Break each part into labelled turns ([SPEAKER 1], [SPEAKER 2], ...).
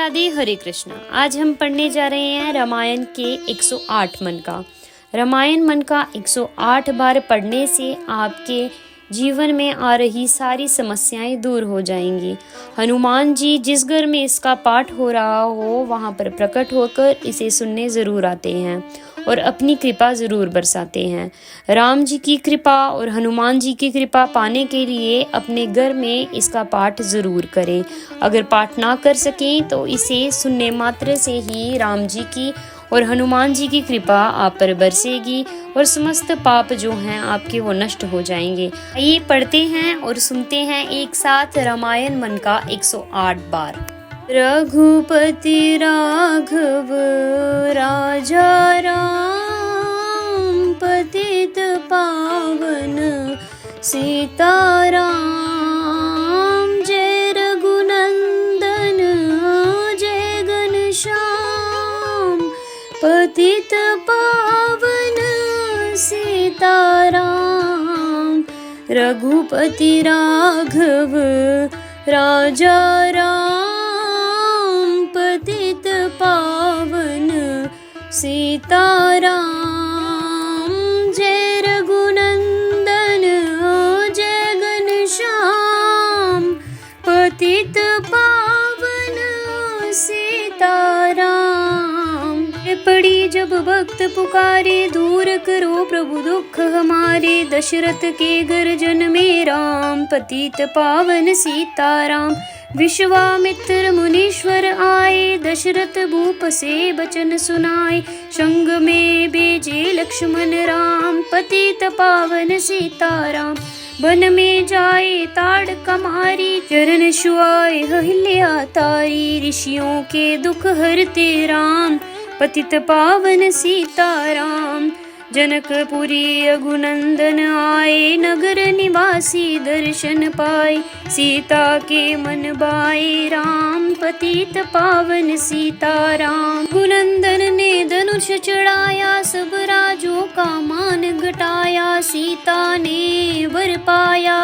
[SPEAKER 1] राधे हरे कृष्णा। आज हम पढ़ने जा रहे हैं रामायण के 108 मन का। रामायण मन का 108 बार पढ़ने से आपके जीवन में आ रही सारी समस्याएं दूर हो जाएंगी। हनुमान जी जिस घर में इसका पाठ हो रहा हो वहां पर प्रकट होकर इसे सुनने जरूर आते हैं और अपनी कृपा जरूर बरसाते हैं। राम जी की कृपा और हनुमान जी की कृपा पाने के लिए अपने घर में इसका पाठ जरूर करें। अगर पाठ ना कर सकें तो इसे सुनने मात्र से ही राम जी की और हनुमान जी की कृपा आप पर बरसेगी और समस्त पाप जो हैं आपके वो नष्ट हो जाएंगे। आइए पढ़ते हैं और सुनते हैं एक साथ रामायण मन का 108 बार। रघुपति राघव राजा राम, पतित पावन सीताराम। जय रघुनंदन जय घनश्याम, पतित पावन सीताराम। रघुपति राघव राजा राम, पतित पावन सीताराम। जय रघुनंदन जय घनश्याम, पतित पावन सीताराम। पड़ी जब भक्त पुकारे, दूर करो प्रभु दुख हमारे। दशरथ के घर जन्मे राम, पतित पावन सीताराम। विश्वामित्र मुनीश्वर आए, दशरथ भूप से बचन सुनाए। संग में भेजे लक्ष्मण राम, पतित पावन सीताराम। वन में जाए ताड़का मारी, चरण छुआए अहिल्या तारी। ऋषियों के दुख हरते राम, पतित पावन सीताराम। जनकपुरी रघुनंदन आए, नगर निवासी दर्शन पाए। सीता के मन बाए राम, पतित पावन सीताराम। रघुनंदन ने धनुष चढ़ाया, सब राजों का मान घटाया। सीता ने वर पाया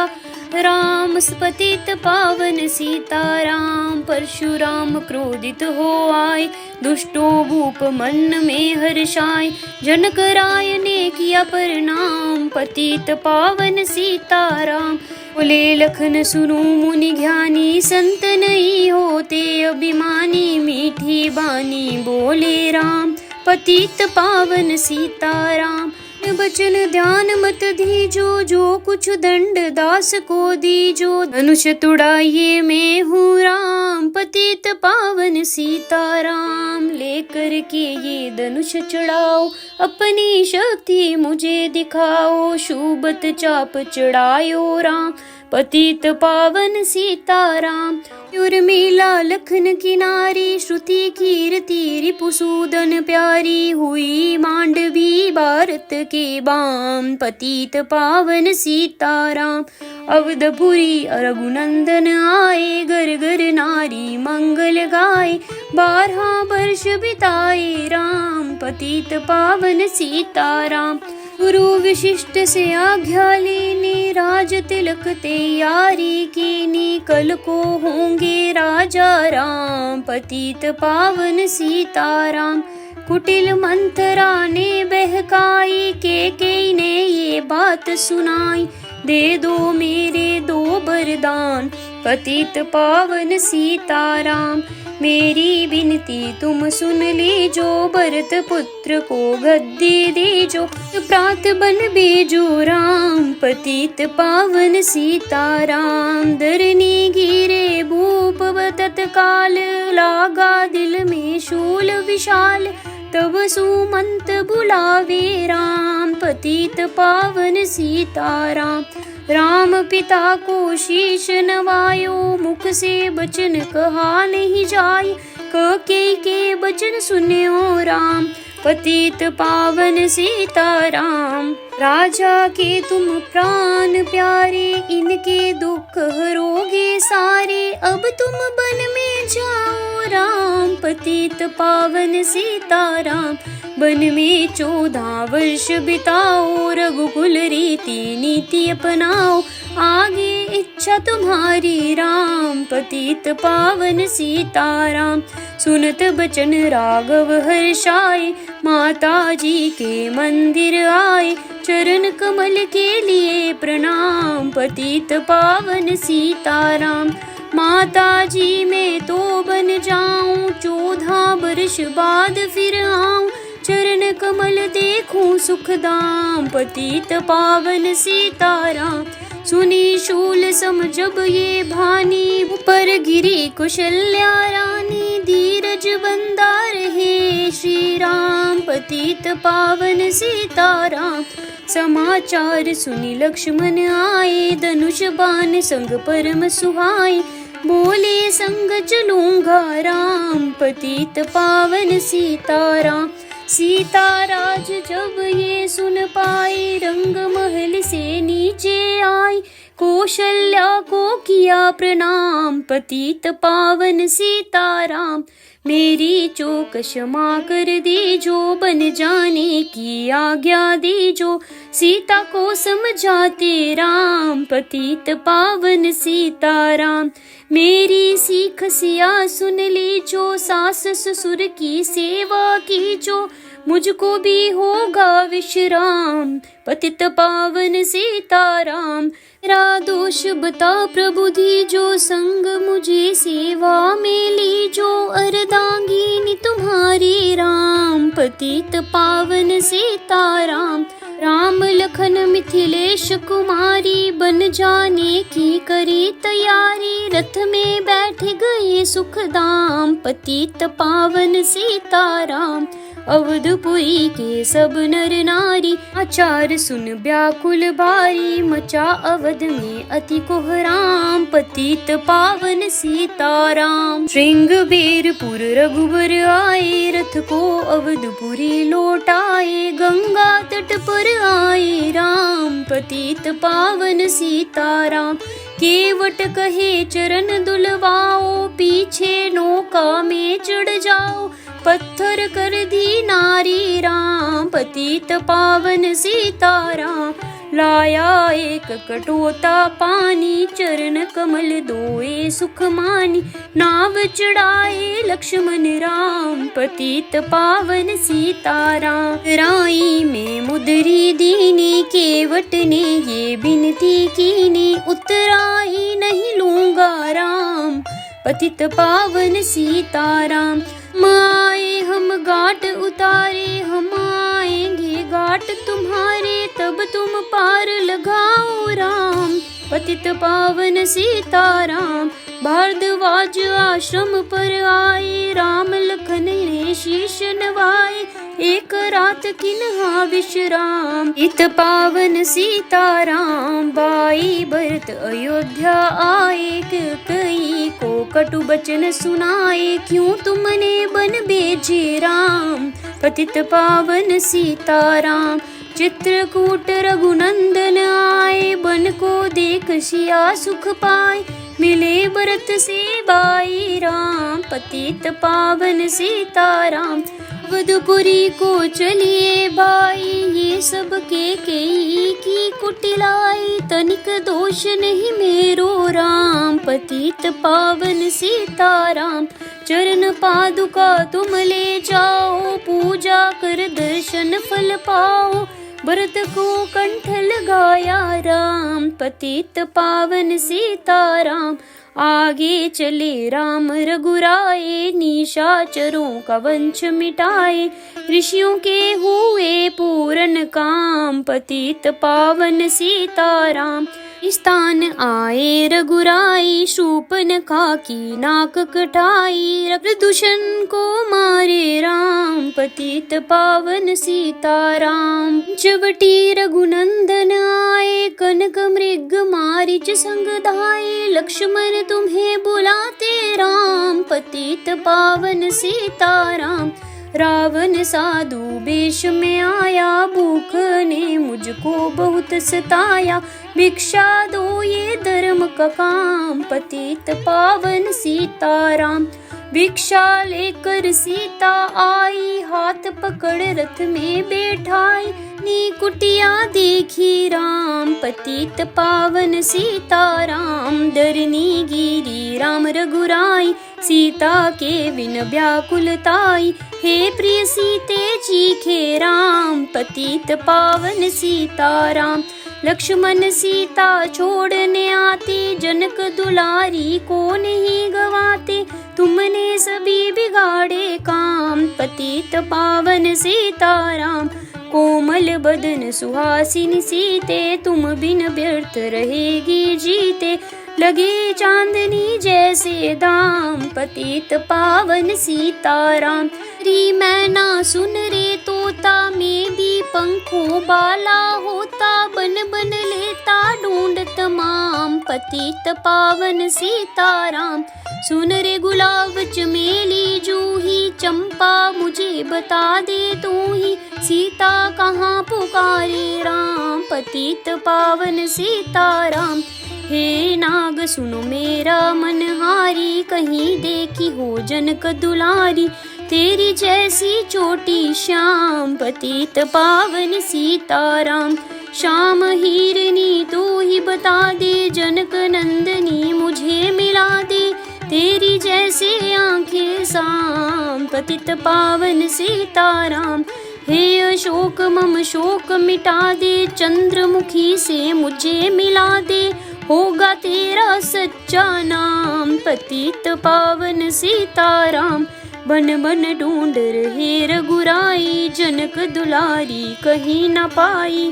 [SPEAKER 1] राम, पतित पावन सीताराम। परशुराम क्रोधित हो आए, दुष्टों भूप मन में हर्षाए। जनक राय ने किया प्रणाम, पतित पावन सीताराम। बोले लखन सुनो मुनि ज्ञानी, संत नहीं होते अभिमानी। मीठी बानी बोले राम, पतित पावन सीताराम। बचन ध्यान मत दीजो, जो कुछ दंड दास को दीजो। धनुष तुड़ाइए मैं हूँ राम, पतित पावन सीताराम। लेकर के ये धनुष चढ़ाओ, अपनी शक्ति मुझे दिखाओ। शूबत चाप चढ़ायो राम, पतित पावन सीताराम। उर्मिला लखन किनारी, श्रुति कीर्ति रिपुसूदन प्यारी। हुई मांडवी भारत के बाम, पतित पावन सीताराम। अवधपुरी रघुनंदन आए, घर घर नारी मंगल गाए। 12 वर्ष बिताए राम, पतित पावन सीताराम। गुरु विशिष्ट से आज्ञा लेनी, राज तिलक तैयारी कीनी। कल को होंगे राजा राम, पतित पावन सीताराम। कुटिल मंत्रा ने बहकाई, के ने ये बात सुनाई। दे दो मेरे 2 वरदान, पतित पावन सीताराम। मेरी विनती तुम सुन लीजो, भरत पुत्र को गद्दी दीजो। प्रात बन बेजो राम, पतित पावन सीताराम। धरनी गिरे भूप तत्काल, लागा दिल में शूल विशाल। तब सुमंत बुलावे राम, पतित पावन सीताराम। राम पिता को शीश नवायो, मुख से बचन कहा नहीं जाय। कके के बचन सुन्यो राम, पतित पावन सीताराम। राजा के तुम प्राण प्यारे, इनके दुख हरोगे सारे। अब तुम वन में जाओ राम, पतित पावन सीताराम। वन में 14 वर्ष बिताओ, रघुकुल रीति नीति अपनाओ। आगे इच्छा तुम्हारी राम, पतित पावन सीताराम। सुनत बचन राघव हर्षाए, माता जी के मंदिर आए। चरण कमल के लिए प्रणाम, पतित पावन सीताराम। माता जी मैं तो बन जाऊं, 14 वर्ष बाद फिर आऊं। चरण कमल देखूं सुखदाम, पतित पावन सीताराम। सुनी शूल सम जब ये भानी, ऊपर गिरी कौशल्या रानी। धीरज बंदा रहे श्री राम, पतित पावन सीताराम। समाचार सुनी लक्ष्मण आए, धनुष बाण संग परम सुहाए। बोले संग चलूंगा राम, पतित पावन सीताराम। सीताराज जब ये सुन पाए, रंग महल से नीचे आई। कौशल्या को किया प्रणाम, पतित पावन सीताराम। मेरी चूक क्षमा कर दीजो, बन जाने की आज्ञा दीजो। सीता को समझाते राम, पतित पावन सीताराम। मेरी सीख सिया सुन लीजो, सास ससुर की सेवा कीजो। मुझको भी होगा विश्राम, पतित पावन सीताराम। मेरा दोष बता प्रभु दीजो, संग मुझे सेवा में लीजो। अर्धांगिनी तुम्हारी राम, पतित पावन सीताराम। राम लखन मिथिलेश कुमारी, बन जाने की करी तैयारी। रथ में बैठ गए सुखदाम, पतित पावन सीताराम। अवधपुरी के सब नर नारी, आचार सुन व्याकुल भारी। मचा अवध में अति कोहराम, पतित पावन सीताराम। श्रृंगबेरपुर रघुबर आए, रथ को अवधपुरी लौटाए। गंगा तट पर आए राम, पतित पावन सीताराम। केवट कहे चरण दुलवाओ, पीछे नौका में चढ़ जाओ। पत्थर कर दी नारी राम, पतित पावन सीताराम। लाया एक कटोता पानी, चरण कमल दोए सुख मानी। नाव चढ़ाए लक्ष्मण राम, पतित पावन सीताराम। राई में मुद्री दीनी, केवट ने ये बिनती कीनी। उतराई नहीं लूंगा राम, पतित पावन सीताराम। माए हम घाट उतारे, हम आएंगे घाट तुम्हारे। तब तुम पार लगाओ राम, पतित पावन सीताराम। भारद्वाज आश्रम पर आए, राम लखन ने शीश नवाए। एक रात किन्हा विश्राम, इत पावन सीताराम। बाई भरत अयोध्या आए, कई को कटु बचन सुनाए। क्यों तुमने बन भेजे राम, पतित पावन सीताराम। चित्रकूट रघुनंदन आए, बन को देख सिया सुख पाए। मिले भरत से बाई राम, पतित पावन सीताराम। अवधपुरी को चलिए भाई, ये सब के की कुटिलाई। तनिक दोष नहीं मेरो राम, पतित पावन सीताराम। चरण पादुका तुम ले जाओ, पूजा कर दर्शन फल पाओ। भरत को कंठ लगाया राम, पतित पावन सीताराम। आगे चले राम रघुराए, निशाचरों का वंश मिटाए। ऋषियों के हुए पूरन काम, पतित पावन सीताराम। स्थान आए रघुराई, शूर्पणखा की नाक कटाई। प्रदूषण को मारे राम, पतित पावन सीताराम। चवटी रघुनंदन आए, कनक मृग मारीच संग धाये। लक्ष्मण तुम्हें बुलाते राम, पतित पावन सीताराम। रावण साधु वेश में आया, भूख ने मुझको बहुत सताया। भिक्षा दो ये धर्म का काम, पतित पावन सीताराम। भिक्षा लेकर सीता आई, हाथ पकड़ रथ में बैठाई। नी कुटिया देखी राम, पतित पावन सीताराम। दरनी गिरी राम रघुराई, सीता के बिन व्याकुलताई। हे प्रिय सीते चीखे राम, पतित पावन सीताराम। लक्ष्मण सीता छोड़ने आते, जनक दुलारी को नहीं गवाते। तुमने सभी बिगाड़े काम, पतित पावन सीताराम। कोमल बदन सुहासिनी सीते, तुम बिन व्यर्थ रहेगी जीते। लगे चांदनी जैसे दाम, पतित पावन सीताराम। री मैना सुन रे तोता, में भी पंखों बाला होता। बन बन लेता ढूंढ तमाम, पतित पावन सीताराम। सुन रे गुलाब चमेली जूही, चंपा मुझे बता दे तू ही। सीता कहाँ पुकारे राम, पतित पावन सीताराम। हे नाग सुनो मेरा मनहारी, कहीं देखी हो जनक दुलारी। तेरी जैसी चोटी श्याम, पतित पावन सीताराम। श्याम हीरनी तू ही बता दे, जनक नंदनी मुझे मिला दे। तेरी जैसे आंखें साम, पतित पावन सीताराम। हे अशोक मम शोक मिटा दे, चंद्रमुखी से मुझे मिला दे। होगा तेरा सच्चा नाम, पतित पावन सीताराम। बन बन ढूंढ रहे रघुराई, जनक दुलारी कहीं न पाई।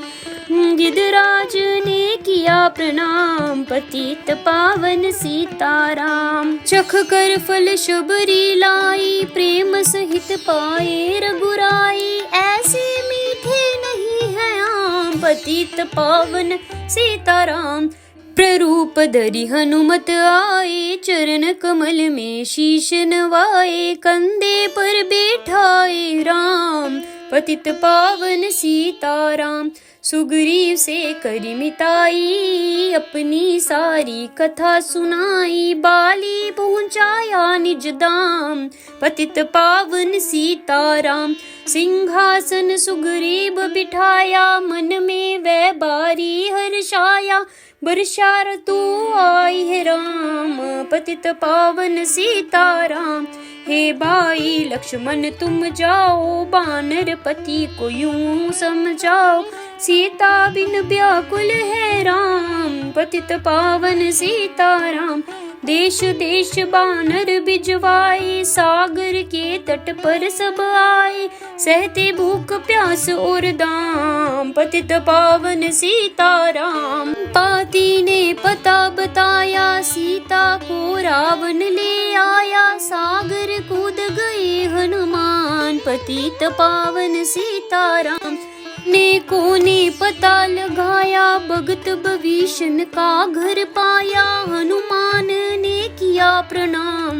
[SPEAKER 1] गिद्धराज ने किया प्रणाम, पतित पावन सीताराम। चख कर फल शबरी लाई, प्रेम सहित पाए रघुराई। ऐसे मीठे नहीं है आम, पतित पावन सीताराम। प्ररूप धरि हनुमत आए, चरण कमल में शीश नवाए। कंधे पर बैठाए राम, पतित पावन सीताराम। सुग्रीव से करी मिताई, अपनी सारी कथा सुनाई। बाली पहुँचाया निज धाम, पतित पावन सीताराम। सिंहासन सुग्रीव बिठाया, मन में वह बारी हर्षाया। वर्षा ऋतु आई है राम, पतित पावन सीताराम। हे भाई लक्ष्मण तुम जाओ, वानर पति को यूं समझाओ। सीता बिन व्याकुल है राम, पतित पावन सीताराम। देश देश बानर बिजवाए, सागर के तट पर सब आए। सहते भूख प्यास और दाम, पतित पावन सीताराम। पाती ने पता बताया, सीता को रावण ले आया। सागर कूद गए हनुमान, पतित पावन सीताराम। नेको ने पता लगाया, भगत भविष्य का घर पाया। हनुमान ने किया प्रणाम,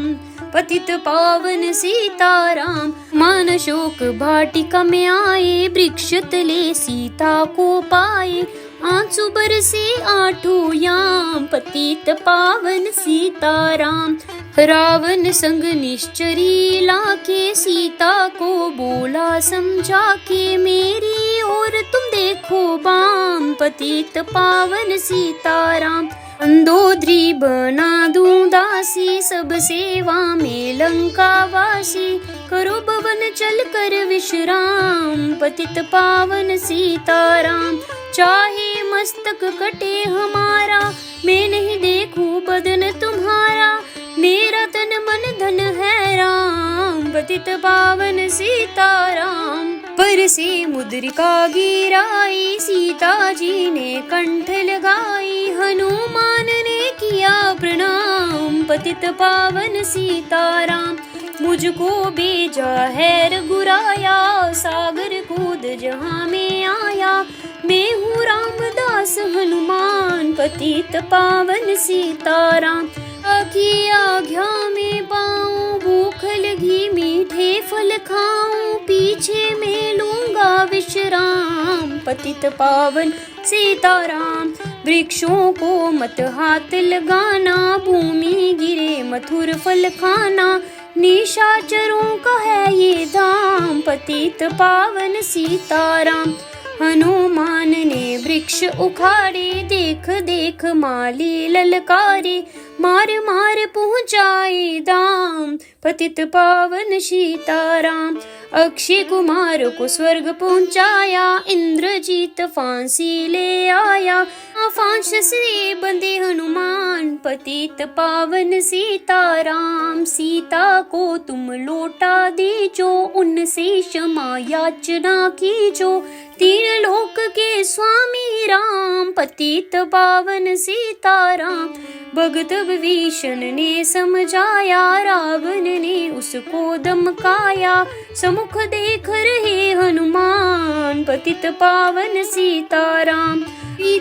[SPEAKER 1] पतित पावन सीताराम। मान शोक भाटिका में आए, वृक्ष तले सीता को पाए। आंसू बरसे आठों याम, पतित पावन सीताराम। रावण संग निश्चरी लाके, सीता को बोला समझा के। मेरी ओर तुम देखो बाम, पतित पावन सीताराम। अंधोद्री बना दूं दासी, सब सेवा में लंका वासी। करो भवन चल कर विश्राम, पतित पावन सीताराम। चाहे मस्तक कटे हमारा, मैं नहीं देखूं बदन तुम्हारा। मेरा तन मन धन है राम, पतित पावन सीताराम। पर से मुद्रिका गिराई, सीता जी ने कंठ लगाई। हनुमान ने किया प्रणाम, पतित पावन सीताराम। मुझको भेजा है रघुराया, सागर कूद जहाँ में आया। मैं हूँ रामदास हनुमान, पतित पावन सीताराम। आखी आज्ञा में पाऊं, भूख लगी मीठे फल खाऊं। पीछे में लूंगा विश्राम, पतित पावन सीताराम। वृक्षों को मत हाथ लगाना, भूमि गिरे मथुर फल खाना। निशाचरों का है ये धाम, पतित पावन सीताराम। हनुमान ने वृक्ष उखाड़े, देख देख माली ललकारे, मार मार पहुँचाए दाम, पतित पावन सीताराम। अक्षय कुमार को स्वर्ग पहुँचाया, इंद्रजीत फांसी ले आया, फांस से बंधे हनुमान, पतित पावन सीताराम। सीता को तुम लौटा दीजो, उनसे क्षमा याचना कीजो, तीन लोक के स्वामी राम, पतित पावन सीताराम। भगत विभीषण ने समझाया, रावण ने उसको धमकाया, सम्मुख देख रहे हनुमान, पतित पावन सीताराम।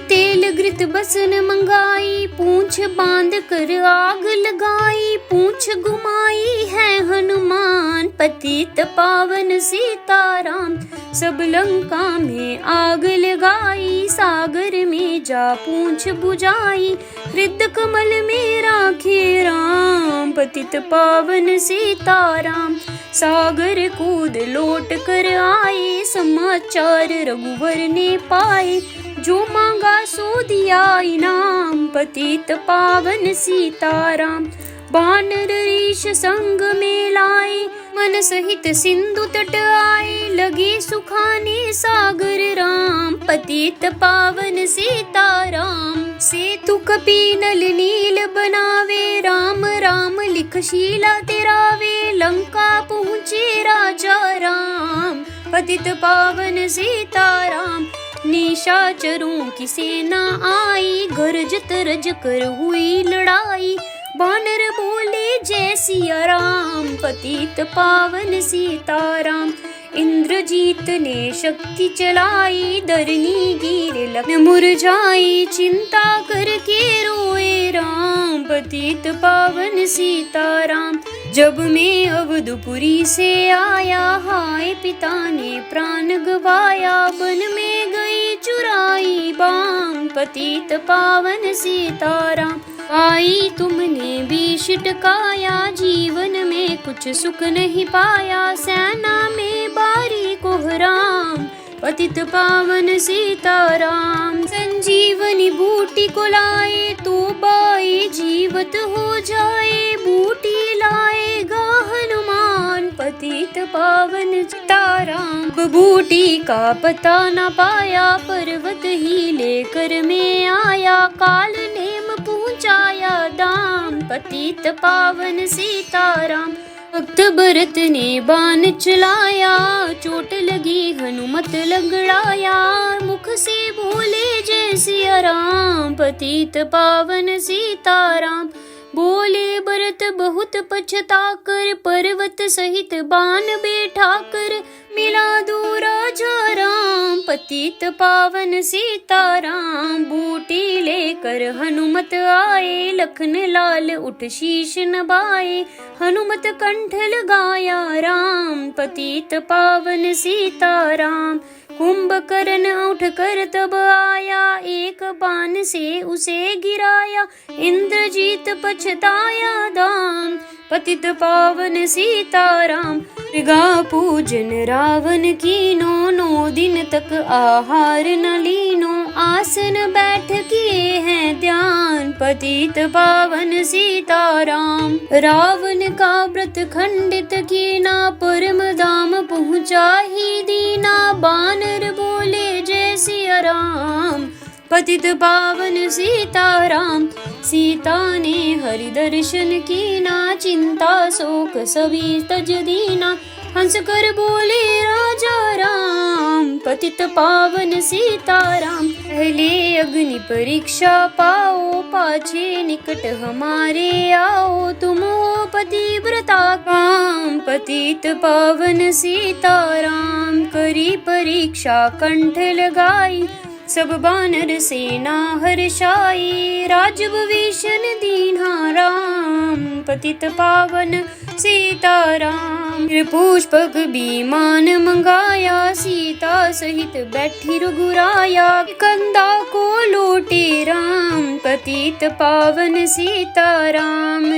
[SPEAKER 1] तेल घृत बसन मंगाई, पूंछ बांध कर आग लगाई, पूंछ घुमाई है हनुमान, पतित पावन सीताराम। सब लंका में आग लगाई, सागर में जा पूंछ बुझाई, हृदय कमल में राखे राम, पतित पावन सीताराम। सागर कूद लौट कर आए, समाचार रघुवर ने पाए, जो मांगा सो दिया इनाम, पतित पावन सीताराम। बानर ऋष संग में लाए, मन सहित सिंधु तट आए, लगे सुखाने सागर राम, पतित पावन सीताराम। सेतु कपि नल नील बनावे, राम राम लिख शीला तेरावे, लंका पहुँचे राजा राम, पतित पावन सीताराम। निशाचरों की सेना आई, गरज तरज कर हुई लड़ाई, बानर बोले जय सिया राम, पतित पावन सीताराम। इंद्रजीत ने शक्ति चलाई, धरनी गिरे लग्न मुरझाई, चिंता करके रोए राम, पतित पावन सीताराम। जब मैं अवधपुरी से आया, हाय पिता ने प्राण गवाया, वन में गई चुराई बाम, पतित पावन सीताराम। आई तुमने विष टकाया, जीवन में कुछ सुख नहीं पाया, सेना में बारी कोहराम, पतित पावन सीताराम। संजीवनी बूटी को लाए, तो बाई जीवत हो जाए, बूटी लाएगा हनुमान, पतित पावन सीताराम। बूटी का पता न पाया, पर्वत ही लेकर मैं आया, काल नेम पहुँचाया दाम, पतित पावन सीताराम। भक्त भरत ने बाण चलाया, चोट लगी हनुमत लगड़ाया, मुख से बोले जय सिया राम, पतित पावन सीताराम। बोले भरत बहुत पछता कर, पर्वत सहित बाण बैठा कर, मिला दो राजा राम, पतित पावन सीताराम। बूटी लेकर हनुमत आए, लखन लाल उठ शीश नभाए, हनुमत कंठ लगाया राम, पतित पावन सीताराम। कुंभकर्ण उठ कर तब आया, एक बाण से उसे गिराया, इंद्रजीत पछताया दाम, पतित पावन सीताराम। मृगा पूजन रावण कीनो, 9 दिन तक आहार न लीनो, आसन बैठ किए हैं ध्यान, पतित पावन सीताराम। रावण का व्रत खंडित कीना, परम धाम पहुँचा ही दीना, बानर बोले जय सिया राम, पतित पावन सीताराम। सीता ने हरि दर्शन कीना, चिंता शोक सभी तज दीना, हंस कर बोले राजा राम, पतित पावन सीताराम। पहले अग्नि परीक्षा पाओ, पाछे निकट हमारे आओ, तुम हो पतिव्रता काम, पतित पावन सीताराम। करी परीक्षा कंठ लगाई, सब बानर सेना हर्षाई, राजविभीषण दीन्हा राम, पतित पावन सीताराम। पुष्पक विमान मंगाया, सीता सहित बैठी रघुराया, कंधा को लौटे राम, पतित पावन सीताराम।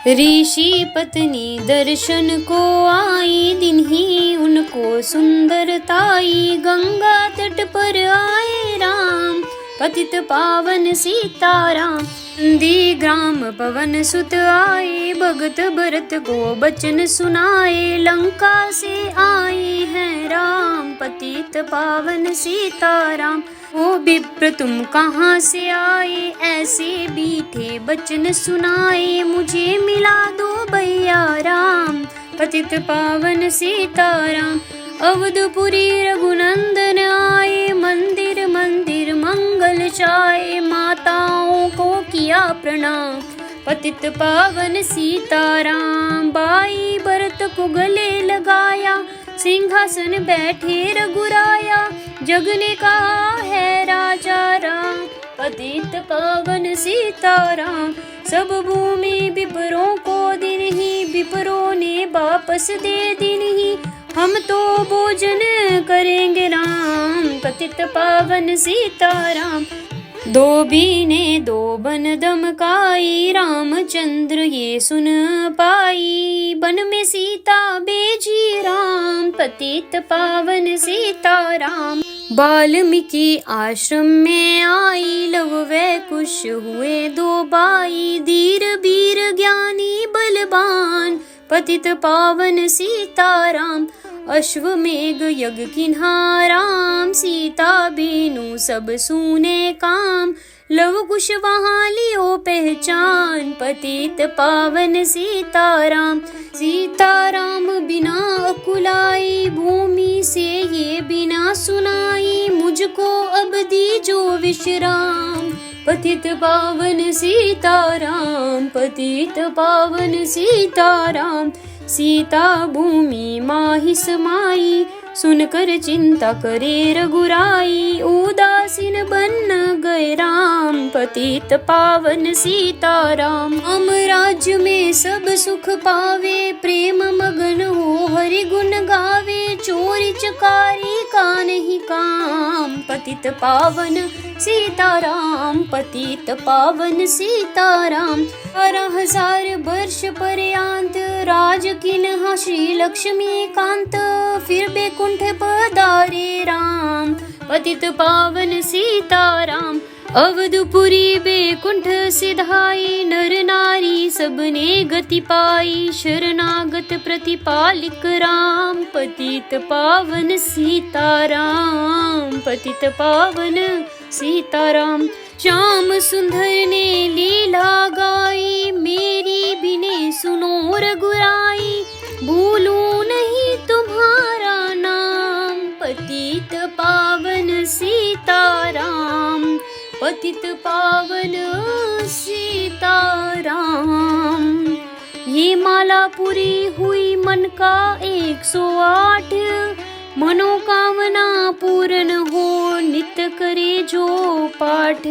[SPEAKER 1] ऋषि पत्नी दर्शन को आई, दिन ही उनको सुंदरताई। गंगा तट पर आए राम, पतित पावन सीताराम। नंदी ग्राम पवन सुत आए, भगत भरत को बचन सुनाए। लंका से आए हैं राम, पतित पावन सीताराम। ओ विप्र तुम कहाँ से आए, ऐसे बीठे बचन सुनाए। मुझे मिला दो भैया राम, पतित पावन सीताराम। अवधपुरी रघुनंदन आए, मंदिर मंदिर मंगल चाहे। माताओं को किया प्रणाम, पतित पावन सीताराम। बाई भरत को गले लगाया, सिंहासन बैठे रघुराया। जग ने कहा है राजा राम, पतित पावन सीताराम। सब भूमि विपरों को दिन ही, विपरों ने वापस दे दिन ही। हम तो भोजन करेंगे राम, पतित पावन सीताराम। धोबी ने दो बन दमकाई, रामचंद्र ये सुन पाई। बन में सीता बेजी राम, पतित पावन सीताराम। वाल्मीकि आश्रम में आई, लव व कुश हुए दो भाई। धीर वीर ज्ञानी बलवान, पतित पावन सीताराम। अश्वमेघ यज्ञ किन्हा राम, सीता बीनु सब सूने काम। लव कुश वहाँ लियो पहचान, पतित पावन सीताराम। सीताराम बिना अकुलाई, भूमि से ये बिना सुनाई। मुझको अब दीजो विश्राम, पतित पावन सीताराम, पतित पावन सीताराम। सीता भूमि माहि समाई, सुनकर चिंता करे रघुराई। उदासीन बन गए राम, पतित पावन सीताराम। हम राज्य में सब सुख पावे, प्रेम मगन हो हरि गुण गावे। चोरी चकारी का नहीं काम, पतित पावन सीताराम, पतित पावन सीताराम। 12,000 वर्ष पर्यंत राज किन्हा श्री लक्ष्मी कांत। फिर बैकुंठ पधारे राम, पतित पावन सीताराम। अवधपुरी बैकुंठ सिधाई, नर नारी सबने गति पाई। शरणागत प्रतिपालिक राम, पतित पावन सीताराम, पतित पावन सीताराम। श्याम सुंदर ने लीला गाई, मेरी बिने सुनो रघुराई। भूलूं नहीं तुम्हारा नाम, पतित पावन सीताराम, पतित पावन सीताराम। ये माला पूरी हुई मन का 108, मनोकामना पूर्ण हो नित्य करे जो पाठ।